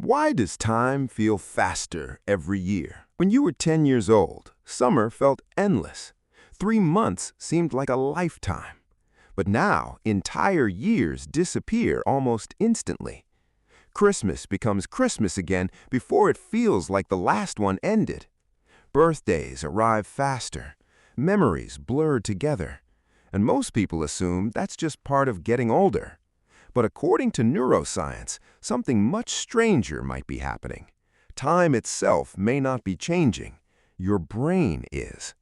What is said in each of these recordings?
Why does time feel faster every year? When you were 10 years old, summer felt endless. 3 months seemed like a lifetime. But now, entire years disappear almost instantly. Christmas becomes Christmas again before it feels like the last one ended. Birthdays arrive faster. Memories blur together. And most people assume that's just part of getting older. But according to neuroscience, something much stranger might be happening. Time itself may not be changing. Your brain is.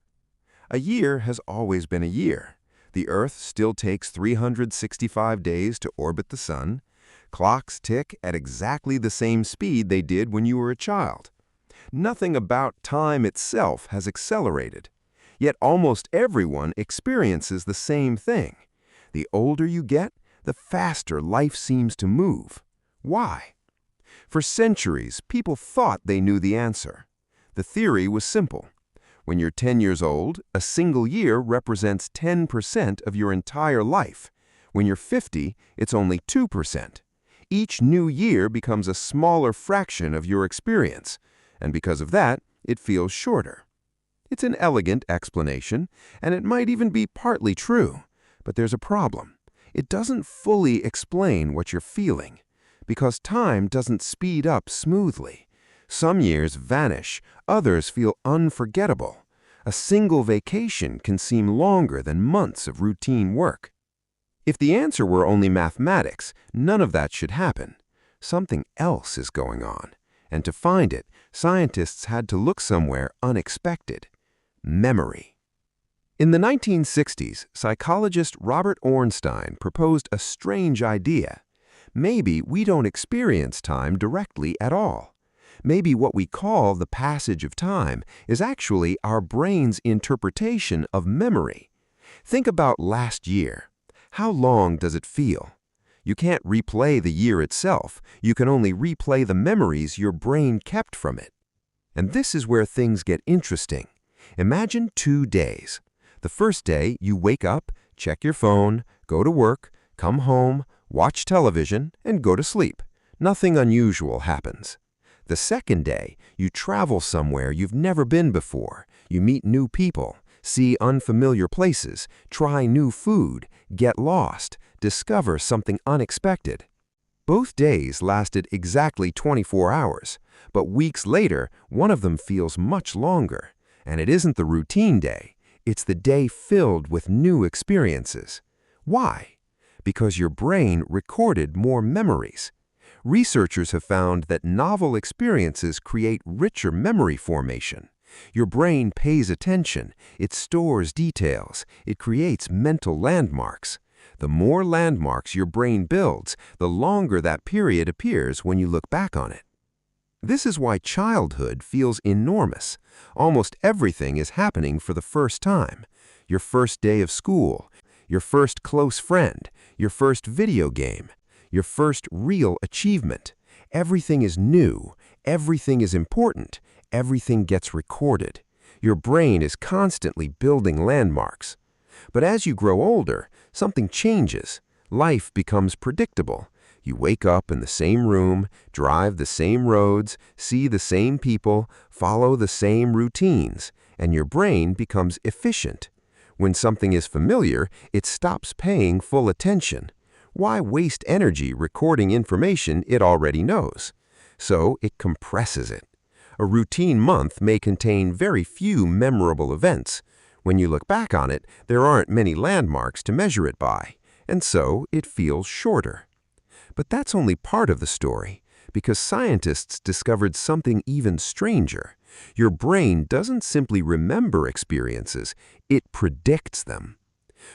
A year has always been a year. The Earth still takes 365 days to orbit the Sun. Clocks tick at exactly the same speed they did when you were a child. Nothing about time itself has accelerated. Yet almost everyone experiences the same thing. The older you get, the faster life seems to move. Why? For centuries, people thought they knew the answer. The theory was simple. When you're 10 years old, a single year represents 10% of your entire life. When you're 50, it's only 2%. Each new year becomes a smaller fraction of your experience, and because of that, it feels shorter. It's an elegant explanation, and it might even be partly true, but there's a problem. It doesn't fully explain what you're feeling, because time doesn't speed up smoothly. Some years vanish, others feel unforgettable. A single vacation can seem longer than months of routine work. If the answer were only mathematics, none of that should happen. Something else is going on, and to find it, scientists had to look somewhere unexpected: memory. In the 1960s, psychologist Robert Ornstein proposed a strange idea. Maybe we don't experience time directly at all. Maybe what we call the passage of time is actually our brain's interpretation of memory. Think about last year. How long does it feel? You can't replay the year itself. You can only replay the memories your brain kept from it. And this is where things get interesting. Imagine 2 days. The first day, you wake up, check your phone, go to work, come home, watch television, and go to sleep. Nothing unusual happens. The second day, you travel somewhere you've never been before. You meet new people, see unfamiliar places, try new food, get lost, discover something unexpected. Both days lasted exactly 24 hours, but weeks later, one of them feels much longer. And it isn't the routine day. It's the day filled with new experiences. Why? Because your brain recorded more memories. Researchers have found that novel experiences create richer memory formation. Your brain pays attention, it stores details, it creates mental landmarks. The more landmarks your brain builds, the longer that period appears when you look back on it. This is why childhood feels enormous. Almost everything is happening for the first time. Your first day of school, your first close friend, your first video game, your first real achievement. Everything is new, everything is important, everything gets recorded. Your brain is constantly building landmarks. But as you grow older, something changes. Life becomes predictable. You wake up in the same room, drive the same roads, see the same people, follow the same routines, and your brain becomes efficient. When something is familiar, it stops paying full attention. Why waste energy recording information it already knows? So it compresses it. A routine month may contain very few memorable events. When you look back on it, there aren't many landmarks to measure it by, and so it feels shorter. But that's only part of the story, because scientists discovered something even stranger. Your brain doesn't simply remember experiences, it predicts them.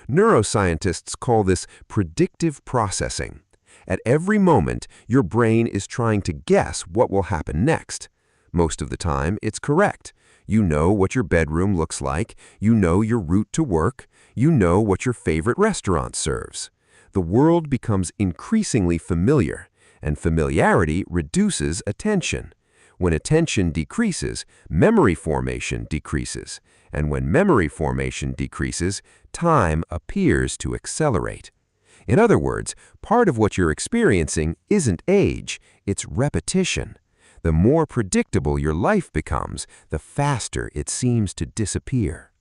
Neuroscientists call this predictive processing. At every moment, your brain is trying to guess what will happen next. Most of the time, it's correct. You know what your bedroom looks like, you know your route to work, you know what your favorite restaurant serves. The world becomes increasingly familiar, and familiarity reduces attention. When attention decreases, memory formation decreases, and when memory formation decreases, time appears to accelerate. In other words, part of what you're experiencing isn't age, it's repetition. The more predictable your life becomes, the faster it seems to disappear.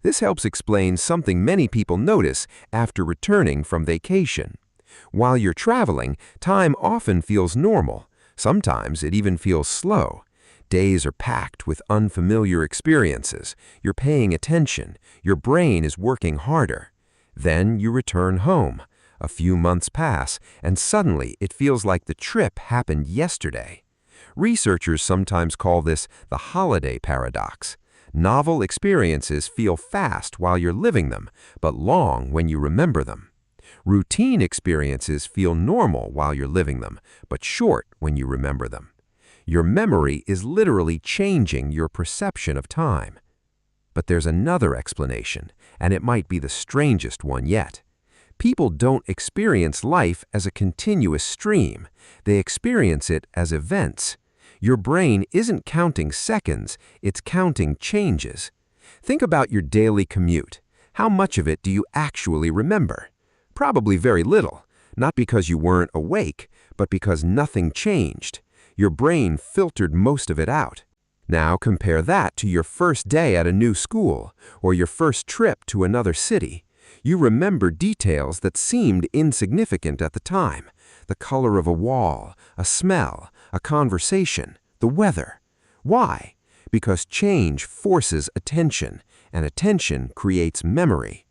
This helps explain something many people notice after returning from vacation. While you're traveling, time often feels normal. Sometimes it even feels slow. Days are packed with unfamiliar experiences. You're paying attention. Your brain is working harder. Then you return home. A few months pass, and suddenly it feels like the trip happened yesterday. Researchers sometimes call this the holiday paradox. Novel experiences feel fast while you're living them, but long when you remember them. Routine experiences feel normal while you're living them, but short when you remember them. Your memory is literally changing your perception of time. But there's another explanation, and it might be the strangest one yet. People don't experience life as a continuous stream. They experience it as events. Your brain isn't counting seconds, it's counting changes. Think about your daily commute. How much of it do you actually remember? Probably very little, not because you weren't awake, but because nothing changed. Your brain filtered most of it out. Now compare that to your first day at a new school or your first trip to another city. You remember details that seemed insignificant at the time. The color of a wall, a smell, a conversation, the weather. Why? Because change forces attention, and attention creates memory.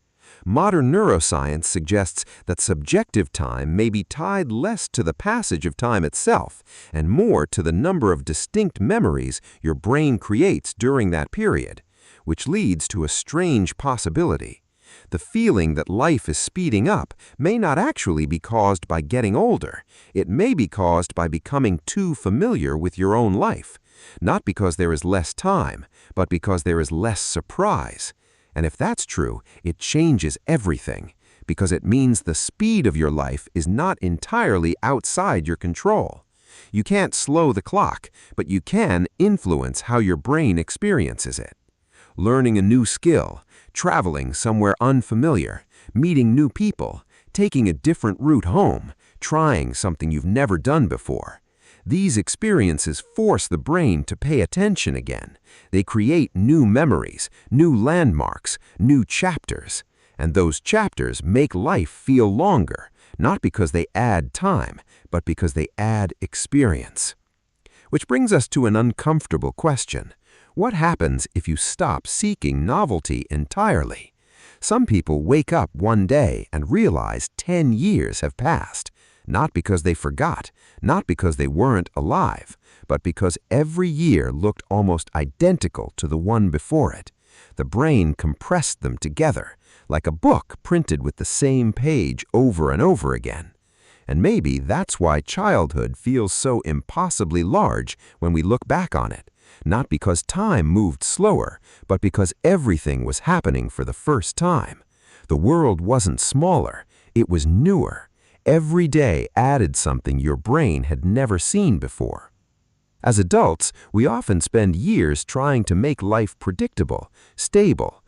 Modern neuroscience suggests that subjective time may be tied less to the passage of time itself and more to the number of distinct memories your brain creates during that period, which leads to a strange possibility. The feeling that life is speeding up may not actually be caused by getting older. It may be caused by becoming too familiar with your own life, not because there is less time, but because there is less surprise. And if that's true, it changes everything, because it means the speed of your life is not entirely outside your control. You can't slow the clock, but you can influence how your brain experiences it. Learning a new skill, traveling somewhere unfamiliar, meeting new people, taking a different route home, trying something you've never done before. These experiences force the brain to pay attention again. They create new memories, new landmarks, new chapters. And those chapters make life feel longer, not because they add time, but because they add experience. Which brings us to an uncomfortable question. What happens if you stop seeking novelty entirely? Some people wake up one day and realize 10 years have passed. Not because they forgot, not because they weren't alive, but because every year looked almost identical to the one before it. The brain compressed them together, like a book printed with the same page over and over again. And maybe that's why childhood feels so impossibly large when we look back on it. Not because time moved slower, but because everything was happening for the first time. The world wasn't smaller, it was newer. Every day added something your brain had never seen before. As adults, we often spend years trying to make life predictable, stable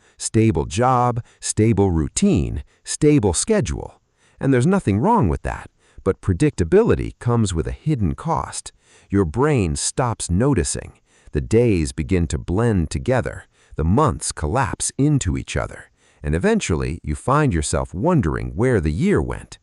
job, stable routine, stable schedule. And there's nothing wrong with that, but predictability comes with a hidden cost. Your brain stops noticing. The days begin to blend together, the months collapse into each other, and eventually you find yourself wondering where the year went.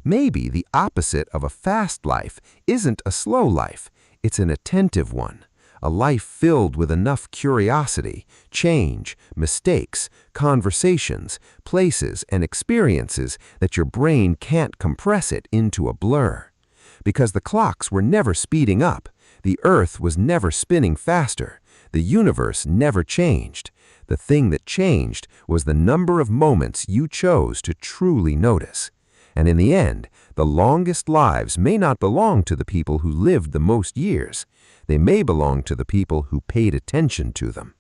Maybe the opposite of a fast life isn't a slow life, it's an attentive one, a life filled with enough curiosity, change, mistakes, conversations, places, and experiences that your brain can't compress it into a blur. Because the clocks were never speeding up, the earth was never spinning faster, the universe never changed. The thing that changed was the number of moments you chose to truly notice. And in the end, the longest lives may not belong to the people who lived the most years. They may belong to the people who paid attention to them.